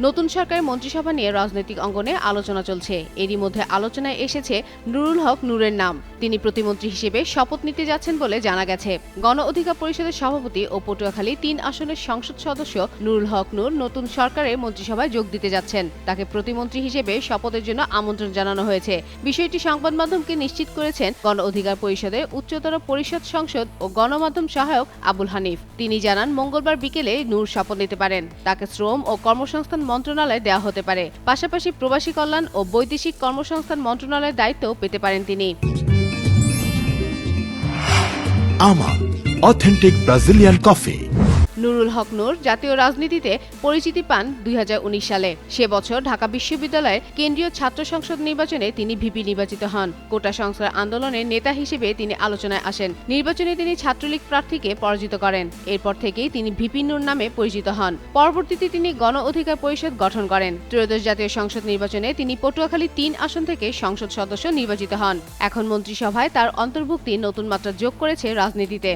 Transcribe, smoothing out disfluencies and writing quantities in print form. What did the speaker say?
নতুন সরকারের মন্ত্রিসভা নিয়ে রাজনৈতিক অঙ্গনে আলোচনা চলছে। এরই মধ্যে আলোচনায় এসেছে নুরুল হক নূরের নাম। তিনি প্রতিমন্ত্রী হিসেবে শপথ নিতে যাচ্ছেন বলে জানা গেছে। গণ অধিকার পরিষদের সভাপতি ও পটুয়াখালী ৩ আসনের সংসদ সদস্য নুরুল হক নূর নতুন সরকারের মন্ত্রিসভায় যোগ দিতে যাচ্ছেন। তাকে প্রতিমন্ত্রী হিসেবে শপথের জন্য আমন্ত্রণ জানানো হয়েছে। বিষয়টি সংবাদ মাধ্যমকে নিশ্চিত করেছেন গণ অধিকার পরিষদের উচ্চতর পরিষদ সংসদ ও গণমাধ্যম সহায়ক আবুল হানিফ। তিনি জানান, মঙ্গলবার বিকেলে নূর শপথ নিতে পারেন। তাকে শ্রম ও কর্মসংস্থান মন্ত্রণালয়ে দেওয়া হতে পারে। পাশাপাশি প্রবাসী কল্যাণ ও বৈদেশিক কর্মসংস্থান মন্ত্রণালয়ের দায়িত্ব পেতে পারেন তিনি। আমা অথেন্টিক ব্রাজিলিয়ান কফি। নুরুল হক নূর জাতীয় রাজনীতিতে পরিচিতি পান ২০১৯ সালে। সে বছর ঢাকা বিশ্ববিদ্যালয়ের কেন্দ্রীয় ছাত্র সংসদ নির্বাচনে তিনি ভিপি নির্বাচিত হন। কোটা সংস্কার আন্দোলনের নেতা হিসেবে তিনি আলোচনায় আসেন। নির্বাচনে তিনি ছাত্রলীগ প্রার্থীকে পরাজিত করেন। এরপর থেকেই তিনি ভিপি নূর নামে পরিচিত হন। পরবর্তীতে তিনি গণ অধিকার পরিষদ গঠন করেন। ত্রয়োদশ জাতীয় সংসদ নির্বাচনে তিনি পটুয়াখালী ৩ আসন থেকে সংসদ সদস্য নির্বাচিত হন। এখন মন্ত্রিসভায় তার অন্তর্ভুক্তি নতুন মাত্রা যোগ করেছে রাজনীতিতে।